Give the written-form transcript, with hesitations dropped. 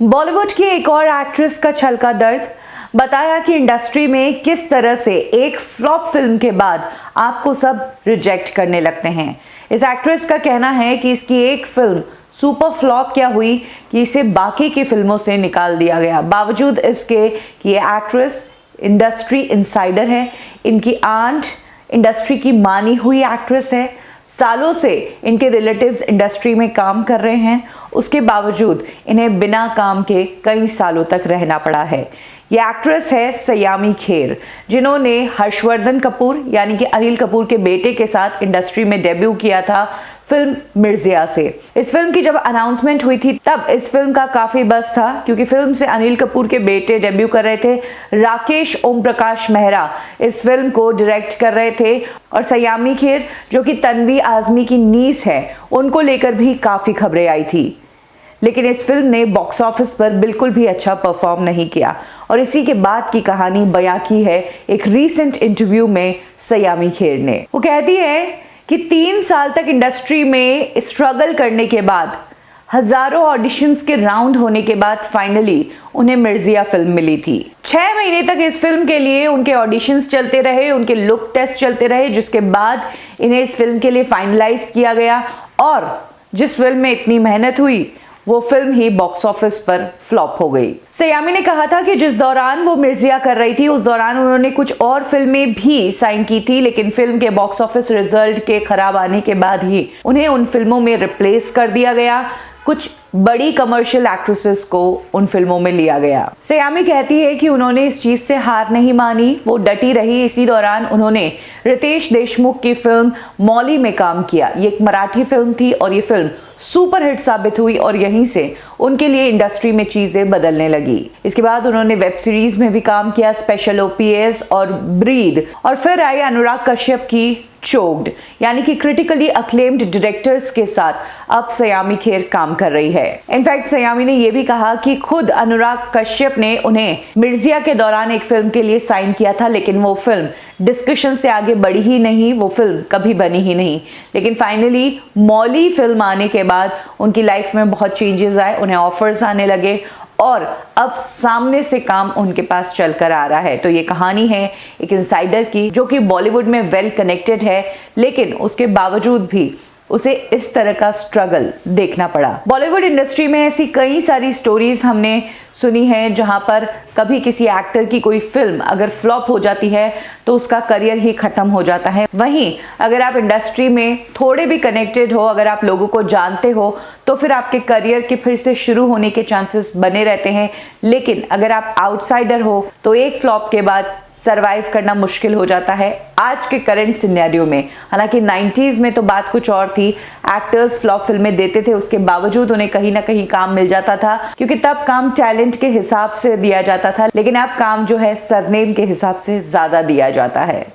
बॉलीवुड की एक और एक्ट्रेस का छल का दर्द, बताया कि इंडस्ट्री में किस तरह से एक फ्लॉप फिल्म के बाद आपको सब रिजेक्ट करने लगते हैं। इस एक्ट्रेस का कहना है कि इसकी एक फिल्म सुपर फ्लॉप क्या हुई कि इसे बाकी की फिल्मों से निकाल दिया गया, बावजूद इसके कि ये एक्ट्रेस इंडस्ट्री इनसाइडर है। इनकी आंट इंडस्ट्री की मानी हुई एक्ट्रेस है, सालों से इनके रिलेटिव्स इंडस्ट्री में काम कर रहे हैं, उसके बावजूद इन्हें बिना काम के कई सालों तक रहना पड़ा है। ये एक्ट्रेस है सयामी खेर, जिन्होंने हर्षवर्धन कपूर यानी कि अनिल कपूर के बेटे के साथ इंडस्ट्री में डेब्यू किया था फिल्म मिर्जिया से। इस फिल्म की जब अनाउंसमेंट हुई थी तब इस फिल्म का काफी बज़ था, क्योंकि फिल्म से अनिल कपूर के बेटे डेब्यू कर रहे थे। राकेश ओम प्रकाश मेहरा इस फिल्म को डायरेक्ट कर रहे थे और सयामी खेर जो कि तन्वी आज़मी की नीस है, उनको लेकर भी काफी खबरें आई थी। लेकिन इस फिल्म ने बॉक्स ऑफिस पर बिल्कुल भी अच्छा परफॉर्म नहीं किया और इसी के बाद की कहानी बयां की है एक रीसेंट इंटरव्यू में सयामी खेर ने। वो कहती है कि 3 साल तक इंडस्ट्री में स्ट्रगल करने के बाद, हजारों ऑडिशंस के राउंड होने के बाद फाइनली उन्हें मिर्जिया फिल्म मिली थी। 6 महीने तक इस फिल्म के लिए उनके ऑडिशंस चलते रहे, उनके लुक टेस्ट चलते रहे, जिसके बाद इन्हें इस फिल्म के लिए फाइनलाइज किया गया और जिस फिल्म में इतनी मेहनत हुई वो फिल्म ही बॉक्स ऑफिस पर फ्लॉप हो गई। सयामी ने कहा था कि जिस दौरान वो मिर्जिया कर रही थी उस दौरान उन्होंने कुछ और फिल्में भी साइन की थी, लेकिन फिल्म के बॉक्स ऑफिस रिजल्ट के खराब आने के बाद ही उन्हें उन फिल्मों में रिप्लेस कर दिया गया। कुछ बड़ी कमर्शियल एक्ट्रेसेस को उन फिल्मों में लिया गया। सयामी कहती है कि उन्होंने इस चीज से हार नहीं मानी, वो डटी रही। इसी दौरान उन्होंने रितेश देशमुख की फिल्म मौली में काम किया। ये एक मराठी फिल्म थी और ये फिल्म सुपर हिट साबित हुई और यहीं से उनके लिए इंडस्ट्री में चीजें बदलने लगी। इसके बाद उन्होंने वेब सीरीज में भी काम किया, स्पेशल ओपीएस और ब्रीद, और फिर आई अनुराग कश्यप की चोक्ड, यानी कि क्रिटिकली अक्लेम्ड डायरेक्टर्स के साथ अब सयामी खेर काम कर रही है। इनफैक्ट सयामी ने यह भी कहा कि खुद अनुराग कश्यप ने उन्हें मिर्जिया के दौरान एक फिल्म के लिए साइन किया था, लेकिन वो फिल्म डिस्कशन से आगे बढ़ी ही नहीं, वो फिल्म कभी बनी ही नहीं। लेकिन फाइनली मौली फिल्म आने के बाद उनकी लाइफ में बहुत चेंजेस आए, उन्हें ऑफर्स आने लगे और अब सामने से काम उनके पास चलकर आ रहा है। तो ये कहानी है एक इनसाइडर की जो कि बॉलीवुड में वेल कनेक्टेड है, लेकिन उसके बावजूद भी उसे इस तरह का स्ट्रगल देखना पड़ा। बॉलीवुड इंडस्ट्री में ऐसी कई सारी स्टोरीज हमने सुनी है जहां पर कभी किसी एक्टर की कोई फिल्म अगर फ्लॉप हो जाती है तो उसका करियर ही खत्म हो जाता है। वहीं अगर आप इंडस्ट्री में थोड़े भी कनेक्टेड हो, अगर आप लोगों को जानते हो, तो फिर आपके करियर के फिर से शुरू होने के चांसेस बने रहते हैं। लेकिन अगर आप आउटसाइडर हो तो एक फ्लॉप के बाद सरवाइव करना मुश्किल हो जाता है आज के करंट सिनेरियो में। हालांकि 90s में तो बात कुछ और थी, एक्टर्स फ्लॉप फिल्में देते थे, उसके बावजूद उन्हें कहीं ना कहीं काम मिल जाता था, क्योंकि तब काम टैलेंट के हिसाब से दिया जाता था, लेकिन अब काम जो है सरनेम के हिसाब से ज्यादा दिया जाता है।